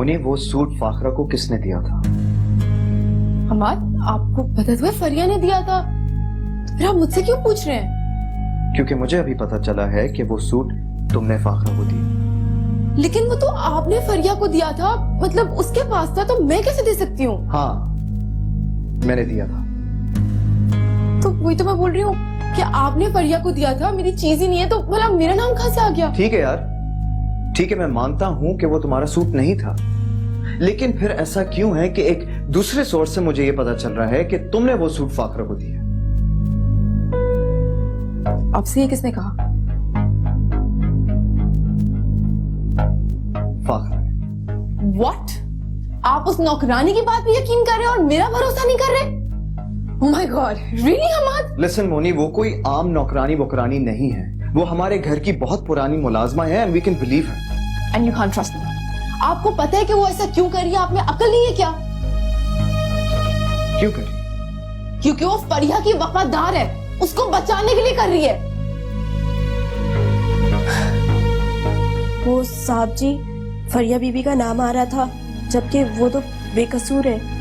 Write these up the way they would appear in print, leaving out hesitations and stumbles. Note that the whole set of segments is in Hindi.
मुनी, वो सूट फाखरा को किसने दिया था? हमाद, आपको पता था फरिया ने दिया था? फिर आप मुझसे क्यों पूछ रहे हैं? क्योंकि मुझे अभी पता चला है कि वो सूट तुमने फाखरा को दिया। लेकिन वो तो आपने फरिया को दिया था, मतलब उसके पास था, तो मैं कैसे दे सकती हूँ? हाँ, मैंने दिया था। तो वही तो मैं बोल रही हूँ कि आपने फरिया को दिया था, मेरी चीज ही नहीं है, तो भला मेरा नाम कहाँ से आ गया? ठीक है यार, ठीक है, मैं मानता हूं कि वो तुम्हारा सूट नहीं था, लेकिन फिर ऐसा क्यों है कि एक दूसरे सोर्स से मुझे ये पता चल रहा है कि तुमने वो सूट फाखरा को दिया? आपसे ये किसने कहा? फाखरा। What? आप उस नौकरानी की बात पे यकीन कर रहे हैं और मेरा भरोसा नहीं कर रहे? Oh my God, really Hamad? Listen Moni, वो कोई आम नौकरानी वोकरानी नहीं है, वो हमारे घर की बहुत पुरानी मुलाजमा है and we can believe her. And you can't trust me. आपको पता है कि वो ऐसा क्यों कर रही है? आप में अकल नहीं है क्या? क्यों करी? क्योंकि वो फरिया की वफादार है, उसको बचाने के लिए कर रही है। वो साहब जी, फरिया बीबी का नाम आ रहा था, जबकि वो तो बेकसूर है।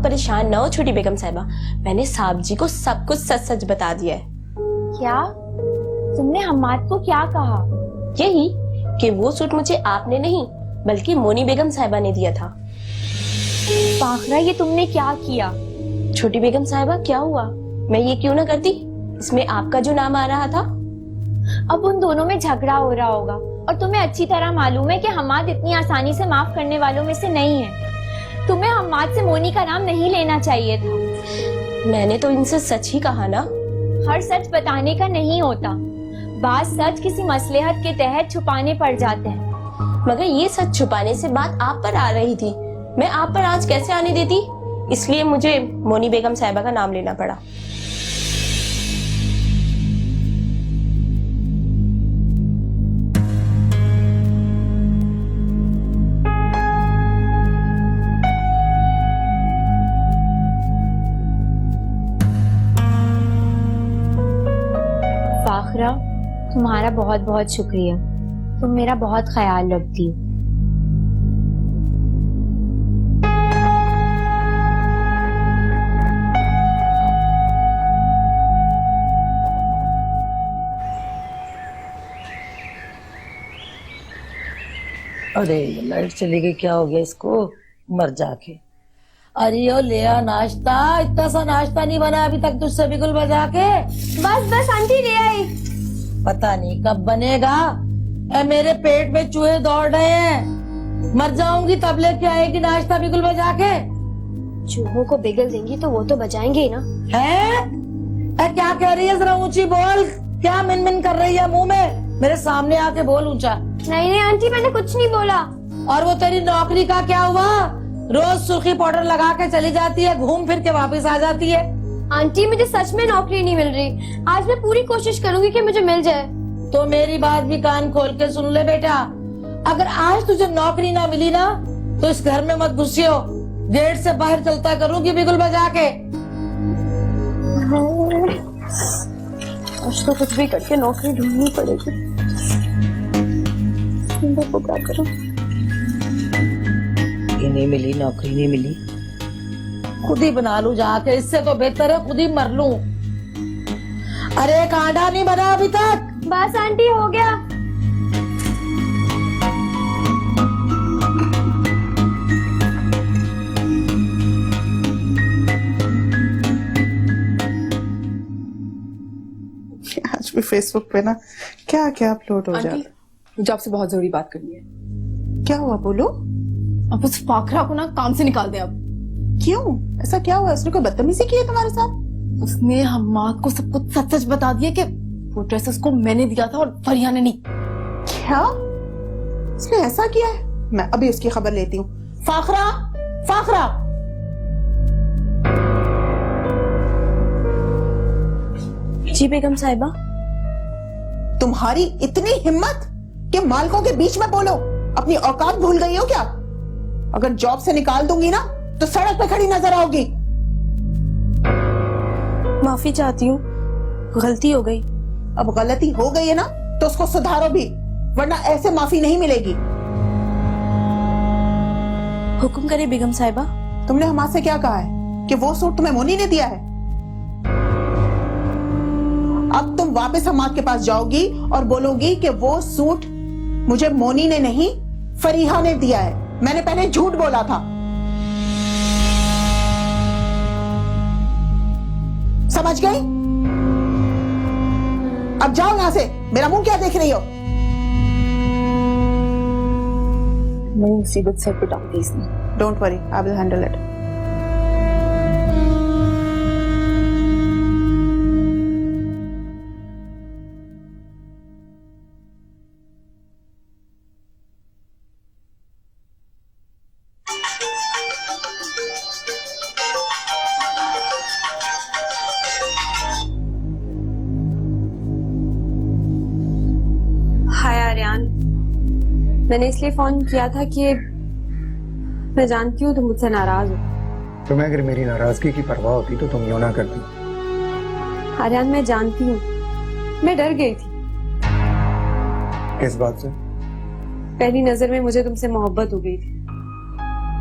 परेशान ना हो छोटी बेगम साहिबा, मैंने साहब जी को सब कुछ सच सच बता दिया है। क्या? तुमने हम्माद को क्या कहा? यही कि वो सूट मुझे आपने नहीं बल्कि मोनी बेगम साहिबा ने दिया था। फाखरा, ये तुमने क्या किया? छोटी बेगम साहिबा, क्या हुआ? मैं ये क्यों ना करती? इसमें आपका जो नाम आ रहा था। अब उन दोनों में झगड़ा हो रहा होगा और तुम्हें अच्छी तरह मालूम है कि हम्माद इतनी आसानी से माफ करने वालों में से नहीं है। तुम्हें हम्माद से मोनी का नाम नहीं लेना चाहिए था। मैंने तो इनसे सच ही कहा ना। हर सच बताने का नहीं होता, बात सच किसी मसलहत के तहत छुपाने पड़ जाते हैं। मगर ये सच छुपाने से बात आप पर आ रही थी, मैं आप पर आज कैसे आने देती? इसलिए मुझे मोनी बेगम साहिबा का नाम लेना पड़ा। फाखरा, तुम्हारा बहुत बहुत शुक्रिया, तुम मेरा बहुत ख्याल रखती हो। अरे लाइट चली गई, क्या हो गया इसको? मर जाके। अरे ओ ले आ नाश्ता, इतना सा नाश्ता नहीं बना अभी तक तुझसे बिगुल बजा के। बस बस आंटी ले आई। पता नहीं कब बनेगा। मेरे पेट में चूहे दौड़ रहे हैं, मर जाऊंगी तब लेके आएगी नाश्ता बिगुल बजा के। चूहों को बिगल देंगी तो वो तो बजाएंगे ही ना। है क्या कह रही है? जरा ऊंची बोल, क्या मिन मिन कर रही है मुंह में? मेरे सामने आके बोल ऊंचा। नहीं नहीं आंटी, मैंने कुछ नहीं बोला। और वो तेरी नौकरी का क्या हुआ? रोज सुर्खी पाउडर लगा के चली जाती है, घूम फिर के वापस आ जाती है। आंटी, मुझे सच में नौकरी नहीं मिल रही। आज मैं पूरी कोशिश करूंगी कि मुझे मिल जाए। तो मेरी बात भी कान खोल के सुन ले बेटा, अगर आज तुझे नौकरी ना मिली ना तो इस घर में मत घुसियो, गेट से बाहर चलता करूंगी बिगुल बजा के। आज तो कुछ भी करके नौकरी ढूंढनी पड़ेगी। क्या करूं? नहीं मिली, नौकरी नहीं मिली, खुद ही बना लूं जाके। इससे तो बेहतर है खुद ही मर लूं। अरे कांडा नहीं बना अभी तक? बस आंटी, हो गया। आज भी फेसबुक पे ना क्या क्या अपलोड हो जाता है। मुझे आपसे बहुत जरूरी बात करनी है। क्या हुआ, बोलो। आप उस फाखरा को ना काम से निकाल दें अब। क्यों? ऐसा क्या हुआ? उसने कोई बदतमीजी की है तुम्हारे साथ? उसने हम्माद को सब कुछ सच सच बता दिया कि वो ड्रेस उसको मैंने दिया था और फरिया ने नहीं। क्या? उसने ऐसा किया है? मैं अभी उसकी खबर लेती हूँ। फाखरा, फाखरा, जी बेगम साहिबा। तुम्हारी इतनी हिम्मत कि मालकों के बीच में बोलो? अपनी औकात भूल गई हो क्या? अगर जॉब से निकाल दूंगी ना तो सड़क पे खड़ी नजर आओगी। माफी चाहती हूँ, गलती हो गई। अब गलती हो गई है ना तो उसको सुधारो भी, वरना ऐसे माफी नहीं मिलेगी। हुक्म करे बेगम साहिबा। तुमने हमारे से क्या कहा है कि वो सूट तुम्हें मोनी ने दिया है? अब तुम वापस हमाद के पास जाओगी और बोलोगी कि वो सूट मुझे मोनी ने नहीं फरीहा ने दिया है, मैंने पहले झूठ बोला था। समझ गई? अब जाओ यहां से, मेरा मुंह क्या देख रही हो? मैं मुसीबत सर पे डाल दी इसने। Don't worry, I will handle it. Hi Aryan, मैंने इसलिए फोन किया था कि मैं जानती हूँ तुम मुझसे नाराज हो। तुम्हें अगर मेरी नाराजगी की परवाह होती तो तुम यूं ना करती। आर्यान, मैं जानती हूँ, मैं डर गई थी। किस बात से? पहली नजर में मुझे तुमसे मोहब्बत हो गई थी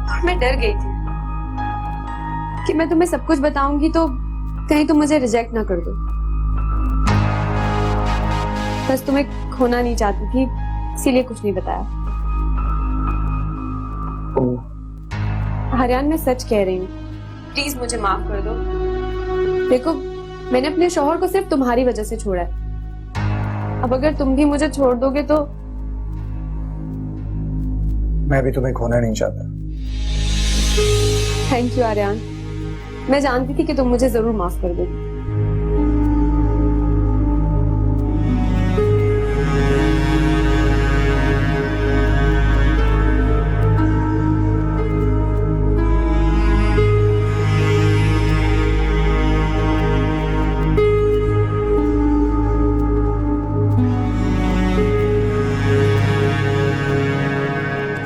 और मैं डर गई थी कि मैं तुम्हें सब कुछ बताऊंगी तो कहीं तुम मुझे रिजेक्ट ना कर दो। बस तुम्हें खोना नहीं चाहती थी, इसीलिए कुछ नहीं बताया। आर्यान, मैं सच कह रही हूँ, प्लीज मुझे माफ कर दो। देखो, मैंने अपने शौहर को सिर्फ तुम्हारी वजह से छोड़ा है। अब अगर तुम भी मुझे छोड़ दोगे तो मैं भी तुम्हें खोना नहीं चाहता। थैंक यू आर्यान, मैं जानती थी कि तुम मुझे जरूर माफ कर दोगे।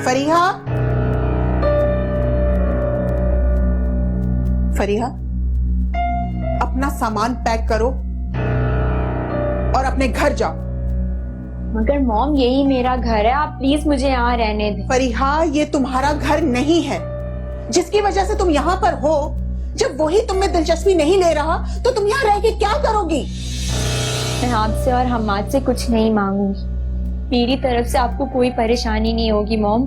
फरीहा, फरीहा, अपना सामान पैक करो और अपने घर जाओ। मगर मॉम, यही मेरा घर है, आप प्लीज मुझे यहाँ रहने दें। फरीहा, ये तुम्हारा घर नहीं है। जिसकी वजह से तुम यहाँ पर हो, जब वही तुम में दिलचस्पी नहीं ले रहा तो तुम यहाँ रह के क्या करोगी? मैं आपसे और हमाद से कुछ नहीं मांगूंगी। मेरी तरफ से आपको कोई परेशानी नहीं होगी मॉम,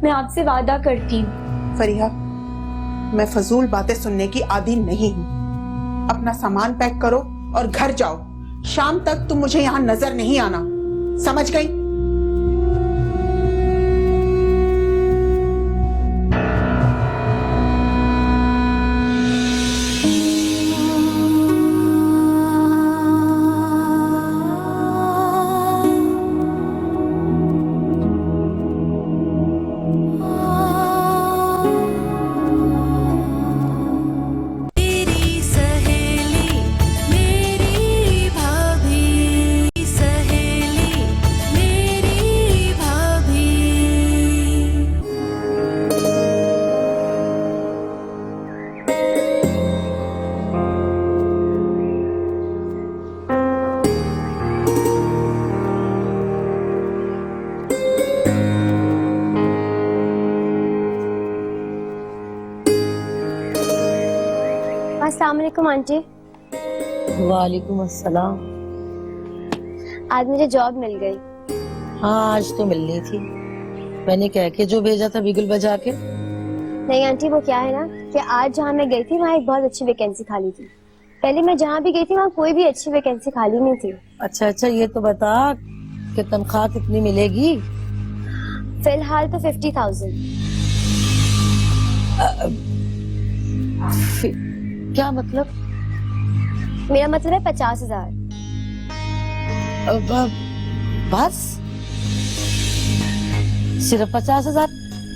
मैं आपसे वादा करती हूँ। फरीहा, मैं फजूल बातें सुनने की आदी नहीं हूँ। अपना सामान पैक करो और घर जाओ। शाम तक तुम मुझे यहाँ नजर नहीं आना, समझ गई? अस्सलाम वालेकुम आंटी। वालेकुम अस्सलाम। आज मुझे जॉब मिल गई। हाँ, आज तो मिलनी थी। मैंने कह के जो भेजा था बिगुल बजा के। नहीं आंटी, वो क्या है ना कि आज जहाँ मैं गई थी वहाँ एक बहुत अच्छी वैकेंसी खाली थी। पहले मैं जहाँ भी गई थी वहाँ कोई भी अच्छी वैकेंसी खाली नहीं थी। अच्छा अच्छा, ये तो बता कि तनख्वाह कितनी मिलेगी? फिलहाल तो 50,000। क्या मतलब? मेरा मतलब है 50,000। बस सिर्फ 50,000?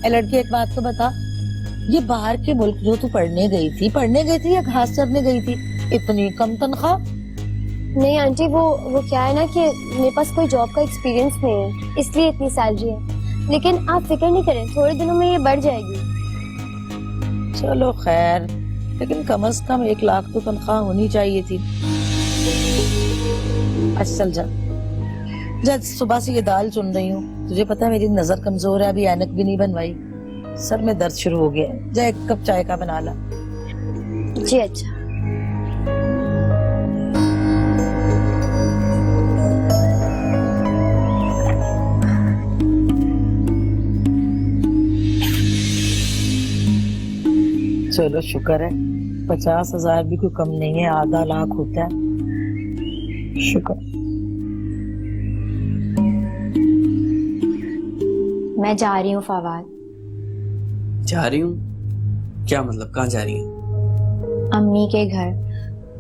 लड़की, एक बात तो बता, ये बाहर के मुल्क जो तू पढ़ने गई थी या घास चरने गई थी, इतनी कम तनख्वाह? नहीं आंटी, वो क्या है ना कि मेरे पास कोई जॉब का एक्सपीरियंस नहीं है, इसलिए इतनी सैलरी है। लेकिन आप फिक्र नहीं करें, थोड़े दिनों में ये बढ़ जाएगी। चलो खैर, लेकिन कम से कम 1 लाख तो तनख्वाह होनी चाहिए थी। अच्छा चल जा, जब सुबह से ये दाल चुन रही हूँ, तुझे पता है मेरी नजर कमजोर है, अभी ऐनक भी नहीं बनवाई, सर में दर्द शुरू हो गया है। जा 1 कप चाय का बना ला। जी अच्छा। चलो शुक्र है, 50,000 भी कोई कम नहीं है, आधा लाख होता है। शुक्र। मैं जा रही हूँ फवाद। जा रही हूँ? क्या मतलब, कहाँ जा रही है? अम्मी के घर,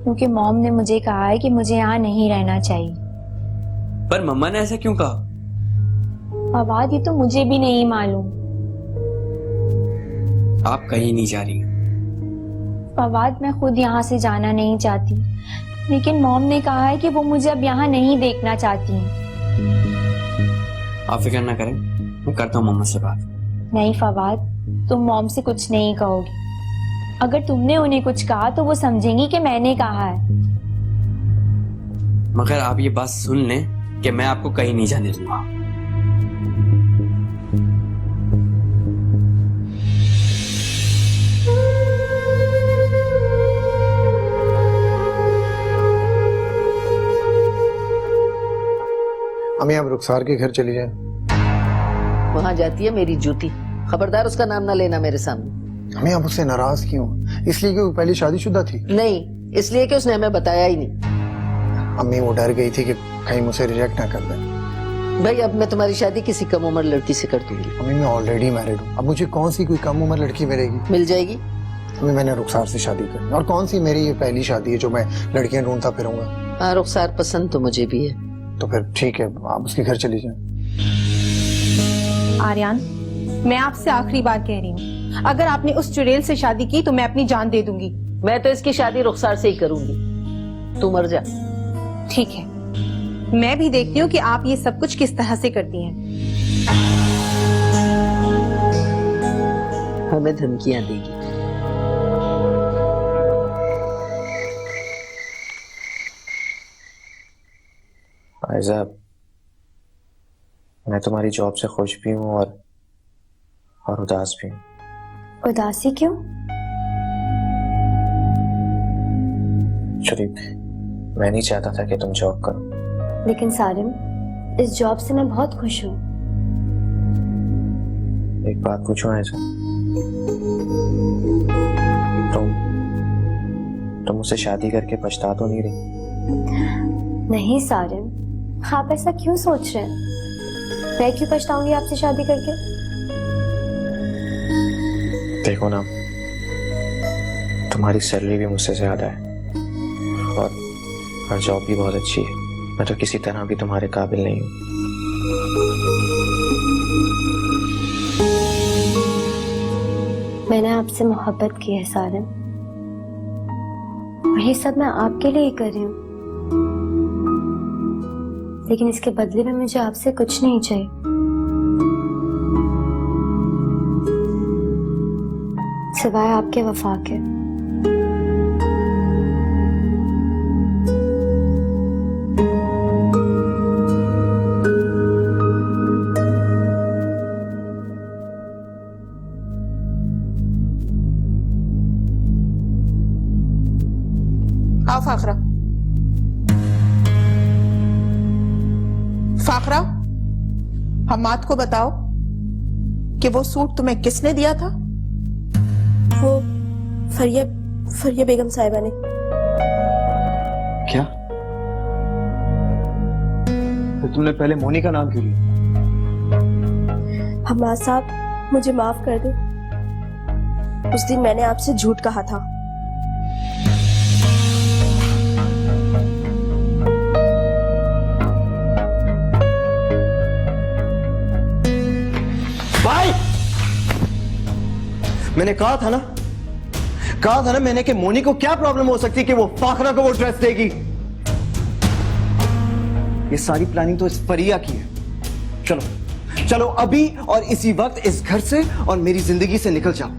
क्योंकि मॉम ने मुझे कहा है कि मुझे यहाँ नहीं रहना चाहिए। पर मम्मा ने ऐसा क्यों कहा? फवाद ये तो मुझे भी नहीं मालूम। आप कहीं नहीं जा रही? फवाद मैं खुद यहाँ से जाना नहीं चाहती, लेकिन मॉम ने कहा है कि वो मुझे अब यहाँ नहीं देखना चाहती हैं। आप फिक्र ना करें, मैं करता हूँ मम्मा से बात। नहीं फवाद, तुम मॉम से कुछ नहीं कहोगी। अगर तुमने उन्हें कुछ कहा तो वो समझेंगी कि मैंने कहा है। मगर आप ये बात सुन लें कि मैं आपको कहीं नहीं जाने दूंगा। अम्मी आप रुखसार के घर चली जाए। वहाँ जाती है मेरी जूती, खबरदार उसका नाम ना लेना मेरे सामने। अम्मी आप उससे नाराज क्यों? इसलिए कि वो पहले शादीशुदा थी? नहीं, इसलिए कि उसने हमें बताया ही नहीं। अम्मी वो डर गई थी कि कहीं मुझे रिजेक्ट ना कर दे। भाई अब मैं तुम्हारी शादी किसी कम उम्र लड़की से कर दूंगी। अम्मी मैं ऑलरेडी मैरिड हूँ, अब मुझे कौन सी कोई कम उम्र लड़की मिलेगी? मिल जाएगी। अम्मी मैंने रुखसार से शादी करनी, और कौन सी मेरी ये पहली शादी है जो मैं लड़कियां ढूंढता फिरूंगा। हाँ रुखसार पसंद तो मुझे भी है। तो फिर ठीक है, आप उसके घर चली जाएं। आर्यन, मैं आपसे आखिरी बार कह रही हूँ, अगर आपने उस चुड़ैल से शादी की तो मैं अपनी जान दे दूंगी। मैं तो इसकी शादी रुखसार से ही करूंगी, तू मर जा। ठीक है, मैं भी देखती हूँ कि आप ये सब कुछ किस तरह से करती हैं। हमें धमकियां देगी। आयजा, मैं तुम्हारी जॉब से खुश भी हूँ और उदास भी हूँ। उदासी क्यों? शरीफ, मैं नहीं चाहता था कि तुम जॉब करो, लेकिन सारिम, इस जॉब से मैं बहुत खुश हूँ। एक बात पूछूं आयजा, तुम मुझसे शादी करके पछता तो नहीं रही? नहीं सारिम, आप ऐसा क्यों सोच रहे हैं? मैं क्यों पछताऊंगी आपसे शादी करके? देखो ना, तुम्हारी सैलरी भी मुझसे ज्यादा है और जॉब भी बहुत अच्छी है। मैं तो किसी तरह भी तुम्हारे काबिल नहीं हूँ। मैंने आपसे मोहब्बत की है सारिम, और ये सब मैं आपके लिए ही कर रही हूँ, लेकिन इसके बदले में मुझे आपसे कुछ नहीं चाहिए, सिवाय आपके वफा के। आओ फाखरा। फाखरा, हम्माद को बताओ कि वो सूट तुम्हें किसने दिया था? वो फरिया बेगम साहिबा ने। क्या? तो तुमने पहले मोनी का नाम क्यों लिया? हम्माद साहब मुझे माफ कर दो, उस दिन मैंने आपसे झूठ कहा था। भाई, मैंने कहा था ना मैंने कि मोनी को क्या प्रॉब्लम हो सकती है कि वो फाखरा को वो ड्रेस देगी। ये सारी प्लानिंग तो इस फरिया की है। चलो चलो अभी और इसी वक्त इस घर से और मेरी जिंदगी से निकल जाओ।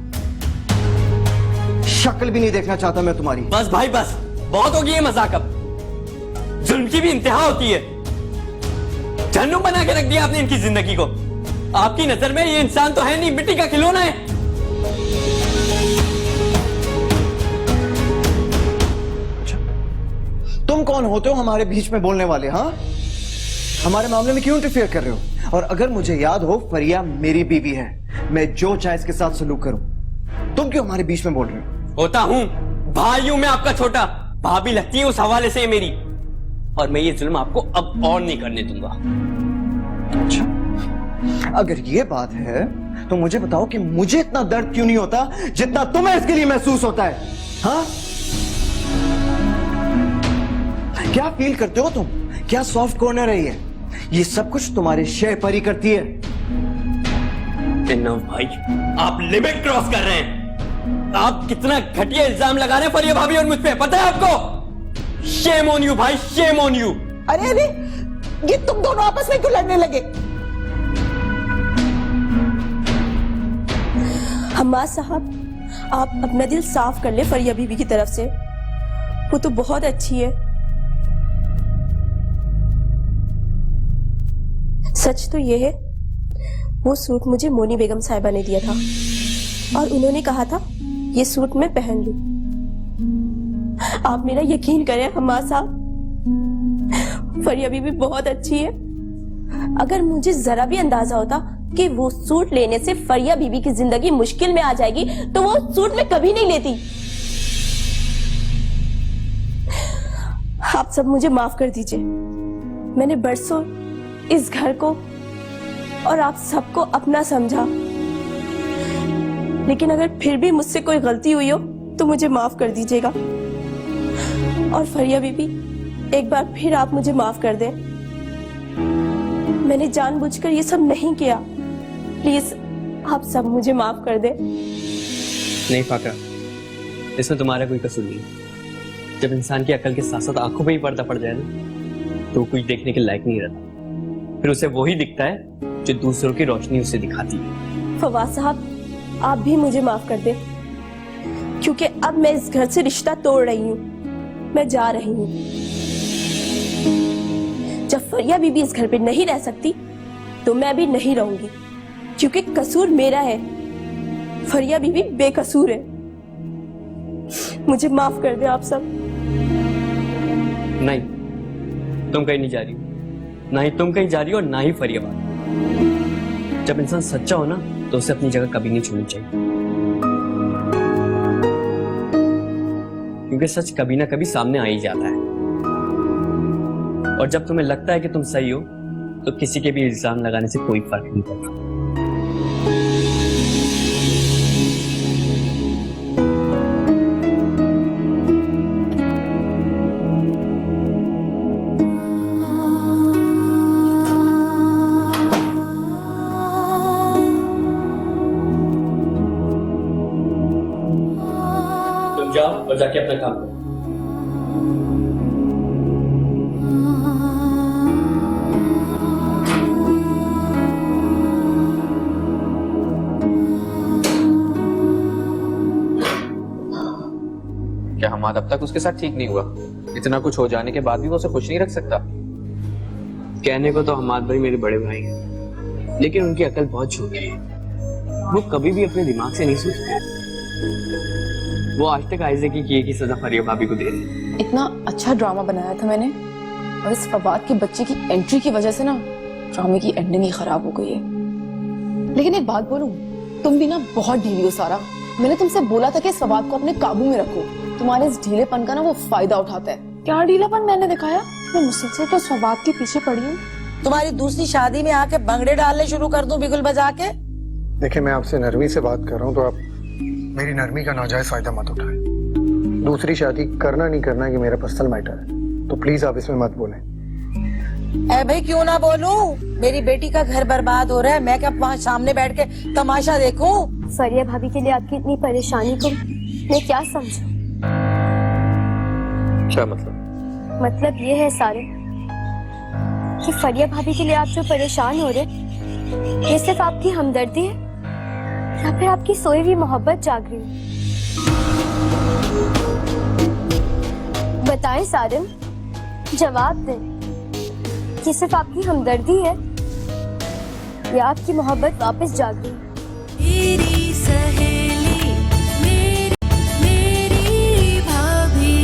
शक्ल भी नहीं देखना चाहता मैं तुम्हारी। बस भाई बस, बहुत हो गई है मजाक अब। जुल्म की भी इंतहा होती है। जहन्नुम बना के रख दिया आपने इनकी जिंदगी को। आपकी नजर में ये इंसान तो है नहीं, मिट्टी का खिलौना है। तुम कौन होते हो हमारे बीच में बोलने वाले? हाँ, हमारे मामले में क्यों इंटरफेयर कर रहे हो? और अगर मुझे याद हो, फरिया मेरी बीवी है, मैं जो चाहे इसके साथ सलूक करूं। तुम क्यों हमारे बीच में बोल रहे हो? होता हूं, भाई हूं मैं आपका छोटा, भाभी लगती है उस हवाले से मेरी। और मैं ये जुल्म आपको अब और नहीं करने दूंगा। अच्छा, अगर ये बात है तो मुझे बताओ कि मुझे इतना दर्द क्यों नहीं होता जितना तुम्हें इसके लिए महसूस होता है? हाँ, क्या फील करते हो तुम? क्या सॉफ्ट कॉर्नर है ये सब कुछ तुम्हारे शय पर ही करती है। भाई, आप लिमिट क्रॉस कर रहे हैं। आप कितना घटिया इल्जाम लगा रहे हैं फरिया भाभी और मुझ पे, पता है आपको? शेम ऑन यू भाई, शेम ऑन यू। अरे अरे, ये तुम दोनों आपस में क्यों लड़ने लगे? हम्माद साहब, आप अपना दिल साफ कर ले फरिया बीबी की तरफ से। वो तो बहुत अच्छी है। सच तो ये है, वो सूट मुझे मोनी बेगम साहिबा ने दिया था और उन्होंने कहा था ये सूट मैं पहन लूं। आप मेरा यकीन करें हम्माद साहब, फरिया बीबी बहुत अच्छी है। अगर मुझे जरा भी अंदाजा होता कि वो सूट लेने से फरिया बीबी की जिंदगी मुश्किल में आ जाएगी तो वो सूट मैं कभी नहीं लेती। आप सब मुझे माफ कर दीजिए। मैंने बरसों इस घर को और आप सबको अपना समझा, लेकिन अगर फिर भी मुझसे कोई गलती हुई हो तो मुझे माफ कर दीजिएगा। और फरिया बीबी, एक बार फिर आप मुझे माफ कर दें। मैंने जानबूझकर ये सब नहीं किया। प्लीज आप सब मुझे माफ कर दें। नहीं फाकरा, इसमें तुम्हारा कोई कसूर नहीं। जब इंसान की अकल के साथ साथ आंखों पे ही पर्दा पड़ जाए ना, तो कुछ देखने के लायक नहीं रहता। फिर उसे वही दिखता है जो दूसरों की रोशनी उसे दिखाती है। फवाद साहब, आप भी मुझे माफ कर दें, क्योंकि अब मैं इस घर से रिश्ता तोड़ रही हूँ। मैं जा रही हूँ। जब फरिया बीबी इस घर पे नहीं रह सकती तो मैं भी नहीं रहूंगी, क्योंकि कसूर मेरा है, फरिया बीबी बेकसूर है। मुझे माफ कर दे आप सब। नहीं, तुम कहीं नहीं जा रही, ना ही तुम कहीं जा रही हो, ना ही फरिया बात। जब इंसान सच्चा हो ना तो उसे अपनी जगह कभी नहीं छोड़नी चाहिए, क्योंकि सच कभी ना कभी सामने आ ही जाता है। और जब तुम्हें लगता है कि तुम सही हो तो किसी के भी इल्जाम लगाने से कोई फर्क नहीं पड़ता। तुम जाओ और जाके अपना काम करो। क्या हमाद अब तक उसके साथ ठीक नहीं हुआ? इतना कुछ हो जाने के बाद भी वो उसे खुश नहीं रख सकता? कहने को तो हमाद भाई मेरे बड़े भाई हैं, लेकिन उनकी अकल बहुत छोटी है। वो कभी भी अपने दिमाग से नहीं सोचते। वो आज तक आइज़े की किए की सजा फरिया भाभी को दे रहे। इतना अच्छा ड्रामा बनाया था मैंने, और इस फवाद की बच्चे की एंट्री की वजह से ना ड्रामे की एंडिंग ही खराब हो गई है। लेकिन एक बात बोलूं, तुम भी ना बहुत ढीली हो सारा। मैंने तुमसे बोला था कि इस फवाद को अपने काबू में रखो। तुम्हारे इस ढीलेपन का ना वो फायदा उठाता है। क्या ढीलापन मैंने दिखाया? मैं मुझसे तो फवाद के पीछे पड़ी हूँ। तुम्हारी दूसरी शादी में आके भंगड़े डालने शुरू कर दूं बिगुल बजा के? देखिए, मैं आपसे नरमी से बात कर रहा हूँ, तो आप मेरी नरमी का नाजायज फायदा मत उठाएं। दूसरी शादी करना नहीं करना ये मेरा पर्सनल मैटर है, तो प्लीज आप इसमें मत बोलें। ए भाई, क्यों ना बोलूं? मेरी बेटी का घर बर्बाद हो रहा है, मैं क्या वहाँ सामने बैठ के तमाशा देखूं? फरिया भाभी के लिए आपकी इतनी परेशानी को मैं क्या समझूं? क्या मतलब? मतलब ये है सारे, कि फरिया भाभी के लिए आप जो परेशान हो रहे, ये सिर्फ आपकी हमदर्दी है या फिर आपकी सोई हुई मोहब्बत जाग रही है? बताएं सारिम, जवाब दें। ये सिर्फ आपकी हमदर्दी है या आपकी मोहब्बत वापस जाग रही है? मेरी सहेली, मेरी भाभी।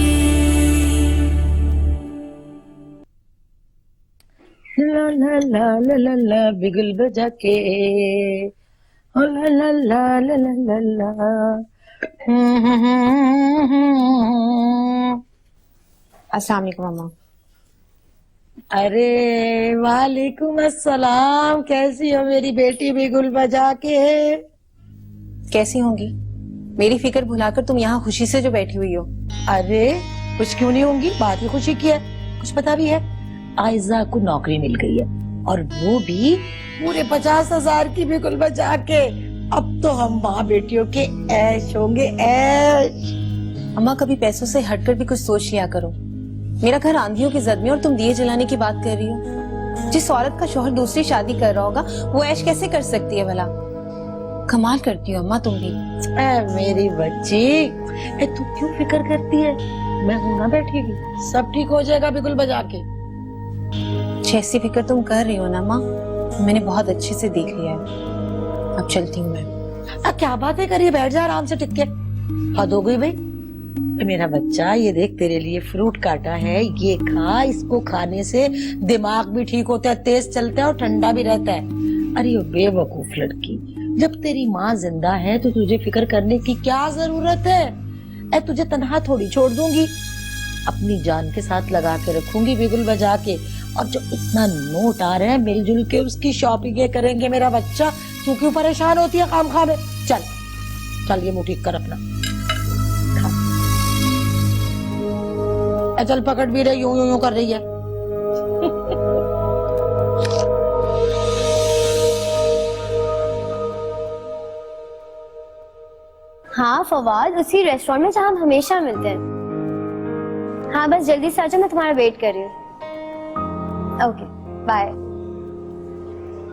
ला ला ला ला ला ला बिगुल बजा के, ओ ला ला ला ला ला ला ला। अस्सलाम वालेकुम अम्मा। अरे वालेकुम अस्सलाम, कैसी हो मेरी बेटी बिगुल बजा के? कैसी होंगी? मेरी फिक्र भुलाकर तुम यहाँ खुशी से जो बैठी हुई हो। अरे कुछ क्यों नहीं होंगी, बात की खुशी की है, कुछ पता भी है। आयजा को नौकरी मिल गई है और वो भी पूरे 50,000 की बिगुल बजा के। अब तो हम माँ बेटियों के ऐश होंगे, ऐश। अम्मा कभी पैसों से हटकर भी कुछ सोच लिया करो। मेरा घर आंधियों की जद में और तुम दिए जलाने की बात कर रही हो। जिस औरत का शौहर दूसरी शादी कर रहा होगा वो ऐश कैसे कर सकती है भला? कमाल करती हो अम्मा तुम भी। मेरी बच्ची, तू क्यों फिक्र करती है? मैं हूं ना बैठी हुई, सब ठीक हो जाएगा बिगुल बजा के। जैसी फिक्र तुम कर रही हो ना माँ, मैंने बहुत अच्छे से देख लिया है। अब चलती हूँ मैं। क्या बातें करिए, बैठ जा आराम से टिक के। हद हो गई भाई। मेरा बच्चा, ये देख तेरे लिए फ्रूट काटा है, ये खा। इसको खाने से दिमाग भी ठीक होता है, तेज चलता है और ठंडा भी रहता है। अरे बेवकूफ लड़की, जब तेरी माँ जिंदा है तो तुझे फिक्र करने की क्या जरूरत है? तुझे तन्हा थोड़ी छोड़ दूंगी, अपनी जान के साथ लगा के रखूंगी बिगुल बजा के। और जो इतना नोट आ रहे हैं मिलजुल के उसकी शॉपिंग करेंगे मेरा बच्चा। तू क्यों परेशान होती है काम खा में? चल चल, ये मुंह ठीक कर अपना। चल पकड़ भी रही, यूं यूं यूं कर रही है। हाँ फवाद, उसी रेस्टोरेंट में जहाँ हम हमेशा मिलते हैं। हाँ बस जल्दी से आ जाओ, मैं तुम्हारा वेट कर रही हूँ। Okay bye.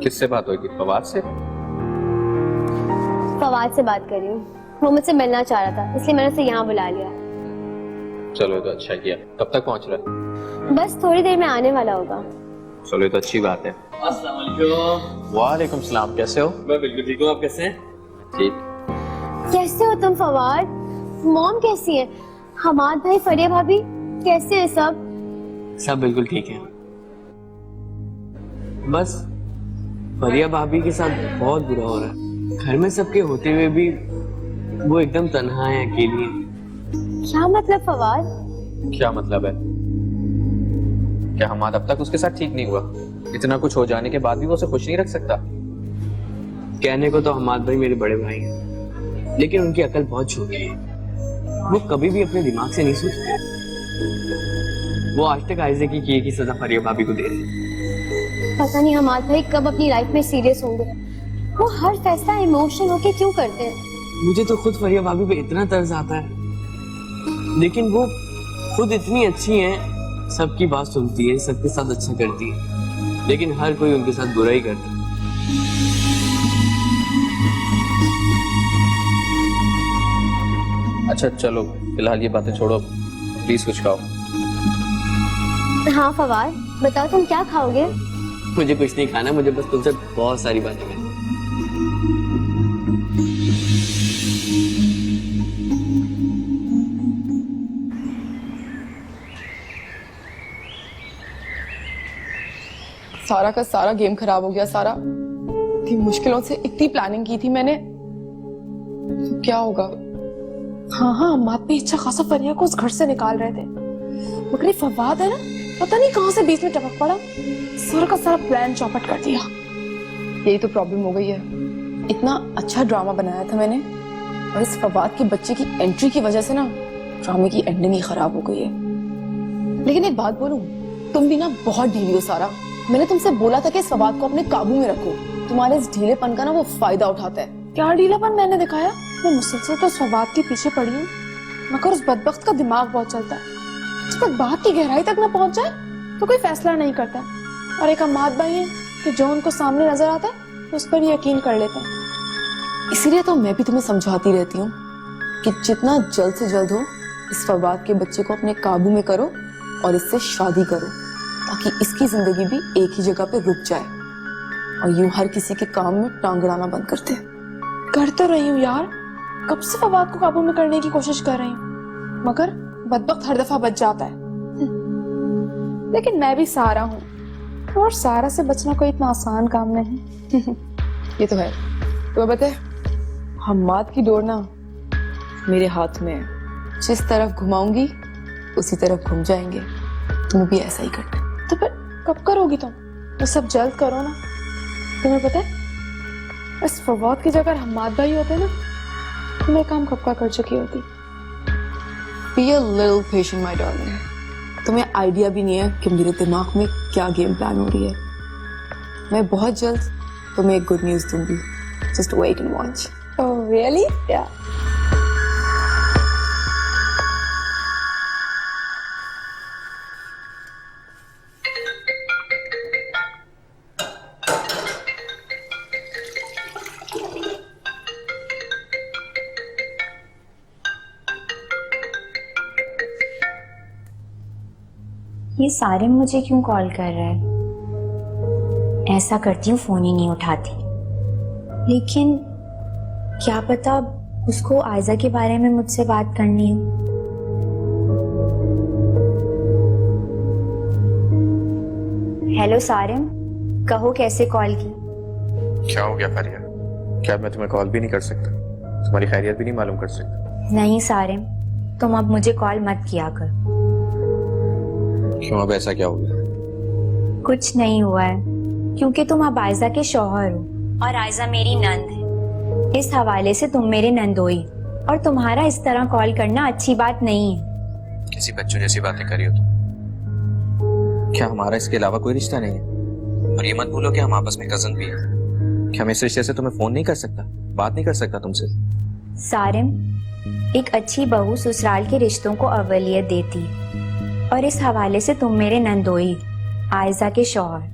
किससे बात होगी? फवाद से? फवाद से बात कर रही हूँ, वो मुझसे मिलना चाह रहा था इसलिए मैंने उसे यहाँ बुला लिया। चलो ये तो अच्छा किया। कब तक पहुंच रहा है? बस थोड़ी देर में आने वाला होगा। चलो ये तो अच्छी बात है। अस्सलाम वालेकुम। वालेकुम सलाम, कैसे हो? मैं बिल्कुल ठीक हूँ, आप कैसे हैं? ठीक। कैसे हो तुम फवाद? मॉम कैसी है? हमाद भाई, फरिया भाभी कैसे हैं सब? सब बिल्कुल ठीक है। बस फरिया भाभी के साथ बहुत बुरा हो रहा है। घर में सबके होते हुए भी वो एकदम तन्हा है, अकेली है। क्या मतलब फवाद? क्या मतलब है? क्या हमाद अब तक उसके साथ ठीक नहीं हुआ? इतना कुछ हो जाने के बाद भी वो उसे खुश नहीं रख सकता? कहने को तो हमाद भाई मेरे बड़े भाई हैं, लेकिन उनकी अकल बहुत छोटी है। वो कभी भी अपने दिमाग से नहीं सोचते। वो आज तक आयजे की किए की सजा फरिया भाभी को दे रहे हैं। पता नहीं हमाद भाई कब अपनी लाइफ में सीरियस होंगे। वो हर फैसला इमोशन होके क्यों करते हैं? मुझे तो खुद फरिया भाभी पे इतना तरस आता है, लेकिन वो खुद इतनी अच्छी हैं, सबकी बात सुनती है, सबके साथ अच्छा करती है, लेकिन हर कोई उनके साथ बुरा ही करता है। अच्छा चलो फिलहाल ये बातें छोड़ो, प्लीज कुछ खाओ। हाँ फवाद बताओ, तुम क्या खाओगे? मुझे कुछ नहीं खाना, मुझे बस तुमसे बहुत सारी बातें करनी। सारा का सारा गेम खराब हो गया। सारा इतनी मुश्किलों से इतनी प्लानिंग की थी मैंने, तो क्या होगा? हाँ हाँ, अम्माद भी अच्छा खासा फरिया को उस घर से निकाल रहे थे, मगर ये फवाद है ना, पता नहीं कहां से बीच में टपक पड़ा, सारा का सारा प्लान चौपट कर दिया। यही तो प्रॉब्लम हो गई है। इतना अच्छा ड्रामा बनाया था मैंने, और इस फवाद की बच्चे की एंट्री की वजह से ना ड्रामे की एंडिंग ही खराब हो गई है। लेकिन एक बात बोलूं, तुम भी ना बहुत ढीली हो सारा। मैंने तुमसे बोला था कि इस फवाद को अपने काबू में रखो। तुम्हारे इस ढीलेपन का ना वो फायदा उठाता है। क्या ढीलापन मैंने दिखाया? मैं मुसलसल तो इस फवाद के पीछे पड़ी हूँ, मगर उस बदबख्त का दिमाग बहुत चलता है। जब तक बात की गहराई तक ना पहुंच जाए तो कोई फैसला नहीं करता। और एक अम्माद भाई है कि जो उनको सामने नजर आता है उस पर यकीन कर लेते हैं। इसीलिए तो मैं भी तुम्हें समझाती रहती हूँ कि जितना जल्द से जल्द हो इस फवाद के बच्चे को अपने काबू में करो और इससे शादी करो, ताकि इसकी जिंदगी भी एक ही जगह पे रुक जाए और यूं हर किसी के काम में टांग अड़ाना बंद कर दे। कर तो रही हूँ यार, कब से फवाद को काबू में करने की कोशिश कर रही हूँ, मगर बदबख्त हर दफा बच जाता है। लेकिन मैं भी सारा हूँ और सारा से बचना कोई इतना आसान काम नहीं। ये तो है। तो बता, हम्माद की डोर ना मेरे हाथ में है, जिस तरफ घुमाऊंगी उसी तरफ घूम जाएंगे। तुम भी ऐसा ही करना। तो फिर कब करोगी तुम? तो सब जल्द करो ना। तुम्हें पता है इस फवाद की जगह हम्माद भाई होते ना तो मैं काम कब का कर चुकी होती। Be a little patient, my darling. तुम्हें आइडिया भी नहीं है कि मेरे दिमाग में क्या गेम प्लान हो रही है। मैं बहुत जल्द तुम्हें एक गुड न्यूज दूंगी। Just wait and watch. Oh, really? Yeah. ये सारे मुझे क्यों कॉल कर रहा है? ऐसा करती हूँ फोन ही नहीं उठाती, लेकिन क्या पता उसको आयजा के बारे में मुझसे बात करनी हो। हेलो सारिम, कहो कैसे कॉल की? क्या हो गया फरिया? क्या मैं तुम्हें कॉल भी नहीं कर सकता? तुम्हारी खैरियत भी नहीं मालूम कर सकता? नहीं सारिम, तुम अब मुझे कॉल मत किया कर। क्यों, अब ऐसा क्या हो गया? कुछ नहीं हुआ है, क्योंकि तुम अब आयजा के शौहर हो और आयजा मेरी नंद है। इस हवाले से तुम मेरे नंदोई, और तुम्हारा इस तरह कॉल करना अच्छी बात नहीं है। किसी बच्चों जैसी बातें करी हो तुम। क्या हमारा इसके अलावा कोई रिश्ता नहीं है? और ये मत भूलो कि हम आपस में कजन भी हैं। क्या मैं इस रिश्ते से तुम्हें फोन नहीं कर सकता, बात नहीं कर सकता तुमसे? सारिम, एक अच्छी बहू ससुराल के रिश्तों को अव्वलियत देती है, और इस हवाले से तुम मेरे नंदोई, आयजा के शौहर।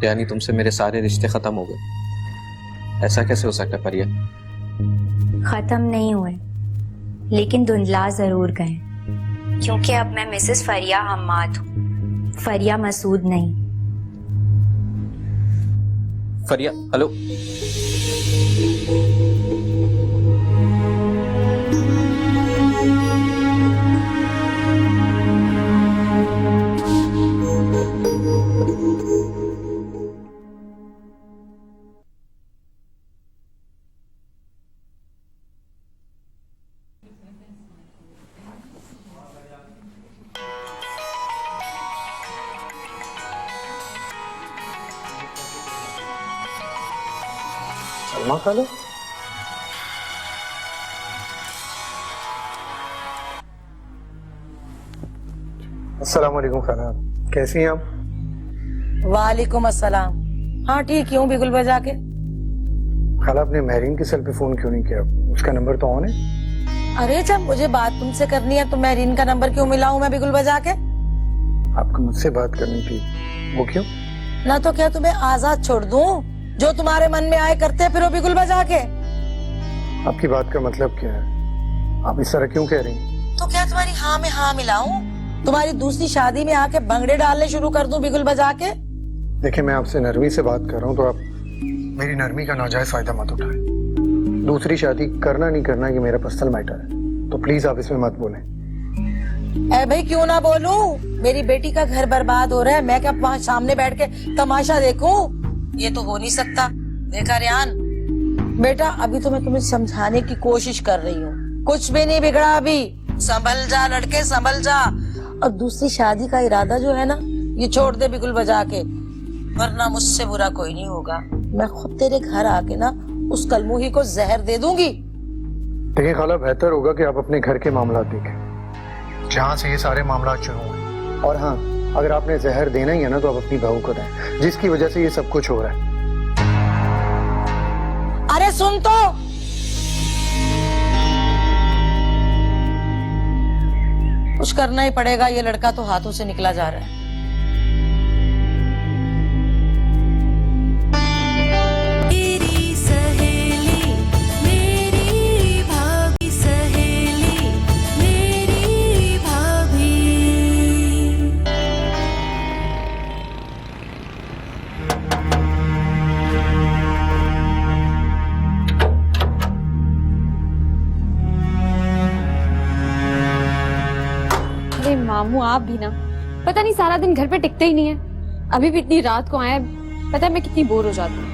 यानी तुमसे मेरे सारे रिश्ते खत्म हो गए? ऐसा कैसे हो सकता है परिया? खत्म नहीं हुए, लेकिन धुंधला जरूर गए, क्योंकि अब मैं मिसेस फरिया हम्माद हूँ, फरिया मसूद नहीं। फरिया, हेलो। सलमा खाला, अस्सलाम वालेकुम खाला, कैसी हैं आप? वालेकुम अस्सलाम। हाँ ठीक हूँ, बिगुल बजा के। खाला, आपने महरीन के सेल पे फोन क्यों नहीं किया? उसका नंबर तो ऑन है। अरे जब मुझे बात तुमसे करनी है तो महरीन का नंबर क्यों मिलाऊं मैं बिगुल बजा के? आपको मुझसे बात करनी थी, वो क्यों? ना तो क्या तुम्हें आजाद छोड़ दूं, जो तुम्हारे मन में आए करते फिर वो बिगुल बजा के? आपकी बात का मतलब क्या है? आप इस तरह क्यों कह रही हैं? तो क्या तुम्हारी हाँ में हाँ मिलाऊं? तुम्हारी दूसरी शादी में आके भंगड़े डालने शुरू कर दूं बिगुल बजा के? देखिए, मैं आपसे नरमी से बात कर रहा हूँ, तो आप मेरी नरमी का नाजायज फायदा मत उठाएं। दूसरी शादी करना नहीं करना ये मेरा पर्सनल मैटर है, तो प्लीज आप इसमें मत बोलें। ए भाई क्यों ना बोलूं? मेरी बेटी का घर बर्बाद हो रहा है, मैं क्या वहाँ सामने बैठ के तमाशा देखूं? ये तो हो नहीं सकता। देखा रियान बेटा, अभी तो मैं तुम्हें समझाने की कोशिश कर रही हूँ, कुछ भी नहीं बिगड़ा अभी। संभल जा लड़के, संभल जा। और दूसरी शादी का इरादा जो है ना, ये छोड़ दे बिगुल बजा के, वरना मुझसे बुरा कोई नहीं होगा। मैं खुद तेरे घर आके ना उस कलमुही को जहर दे दूंगी। देखिए खाला, बेहतर होगा कि आप अपने घर के मामला देखें, जहाँ से ये सारे मामला शुरू हुए। और हाँ, अगर आपने जहर देना ही है ना, तो आप अपनी बहू को दें, जिसकी वजह से ये सब कुछ हो रहा है। अरे सुन तो, कुछ करना ही पड़ेगा, ये लड़का तो हाथों से निकला जा रहा है। मामू आप भी ना, पता नहीं सारा दिन घर पे टिकते ही नहीं है। अभी भी इतनी रात को आए, पता है मैं कितनी बोर हो जाती हूँ।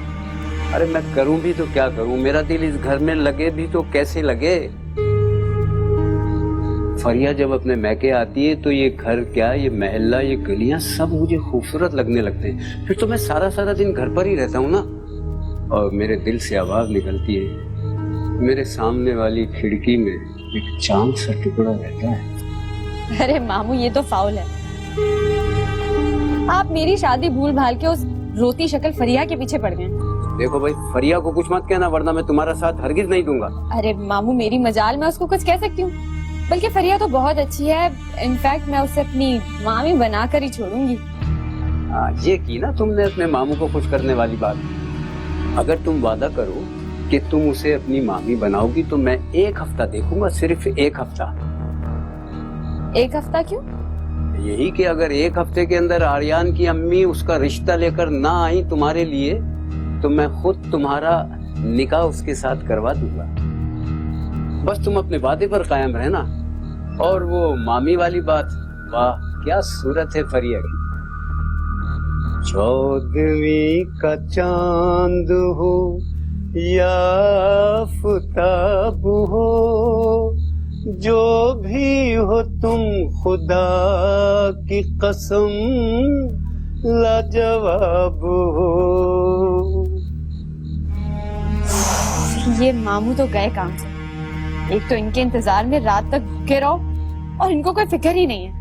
अरे मैं करूं भी तो क्या करूं, मेरा दिल इस घर में लगे भी तो कैसे लगे। फरिया जब अपने मैके आती है तो ये घर क्या, ये महल्ला, ये गलियां सब मुझे खूबसूरत लगने लगते हैं। फिर तो मैं सारा सारा दिन घर पर ही रहता हूँ ना, और मेरे दिल से आवाज निकलती है, मेरे सामने वाली खिड़की में एक चांद सा टुकड़ा रहता है। अरे मामू ये तो फाउल है। आप मेरी शादी भूल भाल के उस रोती शक्ल फरिया के पीछे पड़ गए। देखो भाई, फरिया को कुछ मत कहना वरना मैं तुम्हारा साथ हरगिज नहीं दूंगा। अरे मामू मेरी मजाल, मैं उसको कुछ कह सकती हूँ? बल्कि फरिया तो बहुत अच्छी है, इनफैक्ट मैं उसे अपनी मामी बनाकर ही छोड़ूंगी। ये की ना तुमने अपने मामू को खुश करने वाली बात। अगर तुम वादा करो कि तुम उसे अपनी मामी बनाओगी तो मैं 1 हफ्ता देखूंगा, सिर्फ 1 हफ्ता। 1 हफ्ता क्यों? यही कि अगर 1 हफ्ते के अंदर आर्यान की अम्मी उसका रिश्ता लेकर ना आई तुम्हारे लिए तो मैं खुद तुम्हारा निकाह उसके साथ करवा दूंगा। बस तुम अपने वादे पर कायम रहना। और वो मामी वाली बात, वाह क्या सूरत है फरिया की। 14वीं का चांद हो या आफताब हो, जो भी हो तुम खुदा की कसम लाजवाब हो। ये मामू तो गए काम से। एक तो इनके इंतजार में रात तक भूखे रहो और इनको कोई फिक्र ही नहीं है।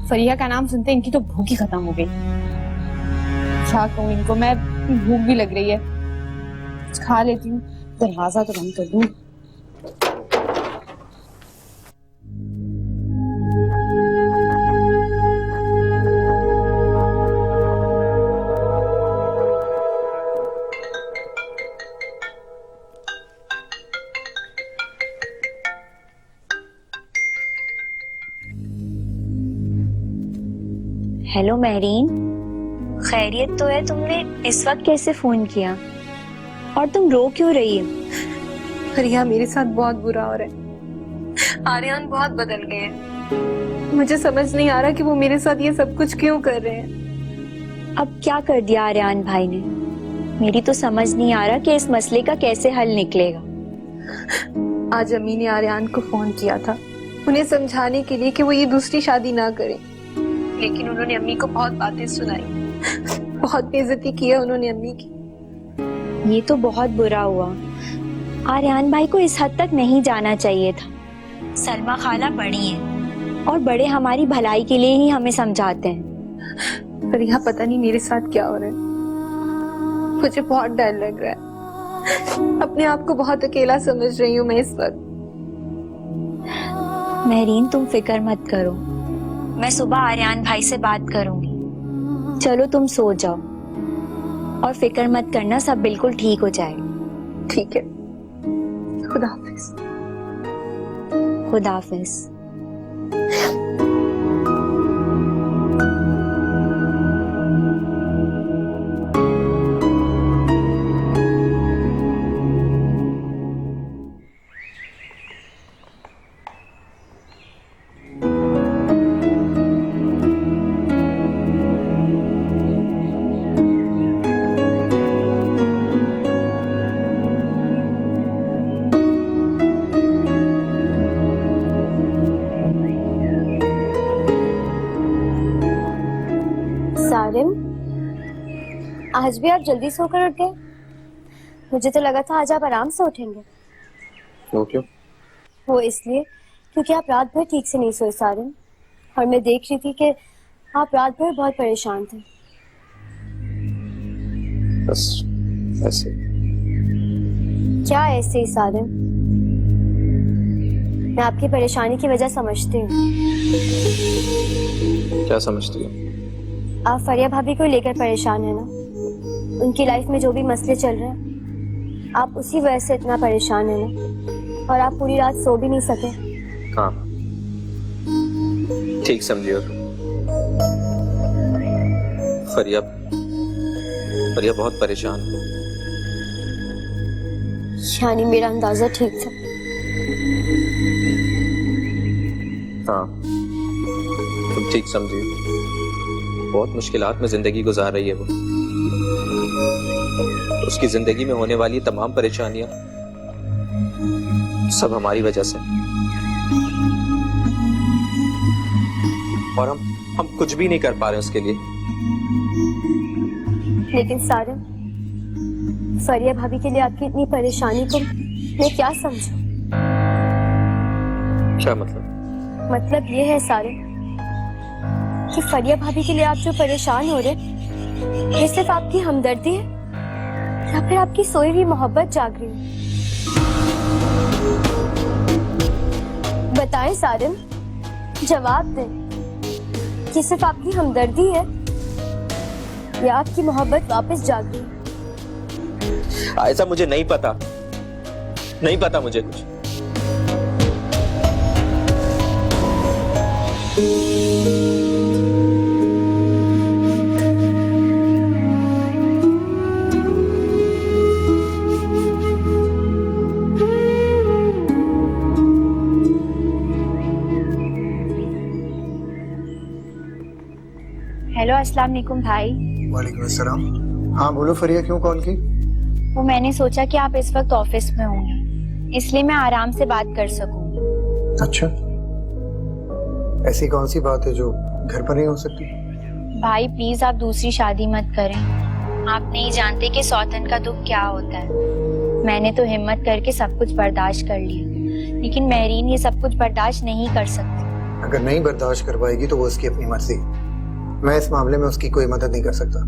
फरिया का नाम सुनते इनकी तो भूख ही खत्म हो गई। क्या कहूँ इनको, मैं भूख भी लग रही है, खा लेती हूँ। दरवाजा तो बंद कर दूँ। हेलो महरीन, खैरियत तो है? तुमने इस वक्त कैसे फोन किया और तुम रो क्यों रही हो? फरिया मेरे साथ बहुत बुरा हो रहा है। आर्यन बहुत बदल गए हैं। मुझे समझ नहीं आ रहा कि वो मेरे साथ ये सब कुछ क्यों कर रहे हैं। अब क्या कर दिया आर्यन भाई ने? मेरी तो समझ नहीं आ रहा कि इस मसले का कैसे हल निकलेगा। आज अम्मी ने आर्यन को फोन किया था उन्हें समझाने के लिए कि वो ये दूसरी शादी ना करें, लेकिन उन्होंने अम्मी को बहुत बातें सुनाई। बहुत बेइज्जती की है उन्होंने अम्मी की। ये तो बहुत बुरा हुआ। आर्यन भाई को इस हद तक नहीं जाना चाहिए था। सलमा खाला बड़ी है और बड़े हमारी भलाई के लिए ही हमें समझाते हैं। पर यहाँ पता नहीं मेरे साथ क्या हो रहा है। मुझे बहुत डर लग रहा है। अपने आप को बहुत अकेला समझ रही हूँ मैं इस वक्त। महरीन तुम फिक्र मत करो, मैं सुबह आर्यन भाई से बात करूंगी। चलो तुम सो जाओ और फिक्र मत करना, सब बिल्कुल ठीक हो जाएगा। ठीक है, खुदा हाफिज। खुदा हाफिज। सारिम, आज भी आप जल्दी सोकर उठ गए? मुझे तो लगा था आज आप आराम से उठेंगे। तो क्यों? वो इसलिए क्योंकि आप रात भर ठीक से नहीं सोए सारिम, और मैं देख रही थी कि आप रात भर बहुत परेशान थे। बस ऐसे। क्या ऐसे ही सारिम? मैं आपकी परेशानी की वजह समझती हूँ। क्या समझती हो? आप फरिया भाभी को लेकर परेशान है ना? उनकी लाइफ में जो भी मसले चल रहे हैं, आप उसी वजह से इतना परेशान है ना? और आप पूरी रात सो भी नहीं सके। हाँ ठीक समझियो। फरिया बहुत परेशान है। यानी मेरा अंदाजा ठीक था। हाँ तुम ठीक समझिए, बहुत मुश्किलात में जिंदगी गुजार रही है वो। उसकी जिंदगी में होने वाली तमाम परेशानियां सब हमारी वजह से, और हम कुछ भी नहीं कर पा रहे उसके लिए। लेकिन सारंग, फरिया भाभी के लिए आपकी इतनी परेशानी को मैं क्या समझूं? क्या मतलब? मतलब ये है सारंग कि फरिया भाभी के लिए आप जो परेशान हो रहे, ये सिर्फ आपकी हमदर्दी है या फिर आपकी सोई हुई मोहब्बत जाग रही है? बताएं सारंग, जवाब दें कि सिर्फ आपकी हमदर्दी है या आपकी मोहब्बत वापस जाग रही है? ऐसा मुझे नहीं पता, नहीं पता मुझे कुछ। हेलो, अस्सलाम वालेकुम भाई। वालेकुम अस्सलाम। हाँ बोलो फरिया, क्यों कॉल की? वो मैंने सोचा कि आप इस वक्त ऑफिस में होंगे, इसलिए मैं आराम से बात कर सकूं। अच्छा, ऐसी कौन सी बात है जो घर पर नहीं हो सकती? भाई प्लीज आप दूसरी शादी मत करें। आप नहीं जानते कि सौतन का दुख क्या होता है। मैंने तो हिम्मत करके सब कुछ बर्दाश्त कर लिया, लेकिन महरीन ये सब कुछ बर्दाश्त नहीं कर सकती। अगर नहीं बर्दाश्त कर पाएगी तो वो उसकी अपनी मर्जी। मैं इस मामले में उसकी कोई मदद नहीं कर सकता।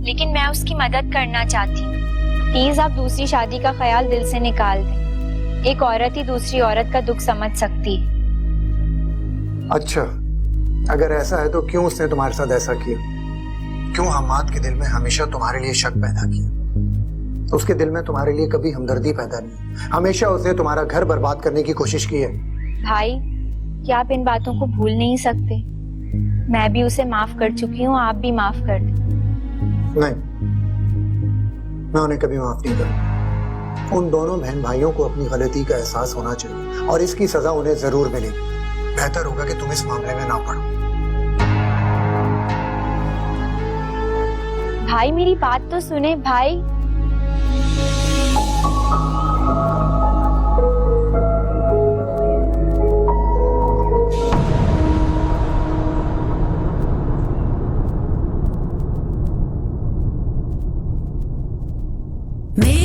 लेकिन मैं उसकी मदद करना चाहती हूँ। प्लीज आप दूसरी शादी का ख्याल दिल से निकाल दें। एक औरत ही दूसरी औरत का दुख समझ सकती है। अच्छा, अगर ऐसा है तो क्यों उसने तुम्हारे साथ ऐसा किया? क्यों हम्माद के दिल में हमेशा तुम्हारे लिए शक पैदा किया? उसके दिल में तुम्हारे लिए कभी हमदर्दी पैदा नहीं, हमेशा उसने तुम्हारा घर बर्बाद करने की कोशिश की है। भाई, क्या आप इन बातों को भूल नहीं सकते? मैं भी उसे माफ कर चुकी हूँ, आप भी माफ कर दें। नहीं, मैं उन्हें कभी माफ नहीं करूँ। उन दोनों बहन भाइयों को अपनी गलती का एहसास होना चाहिए और इसकी सजा उन्हें जरूर मिलेगी। बेहतर होगा कि तुम इस मामले में ना पड़ो। भाई मेरी बात तो सुने भाई। मेरी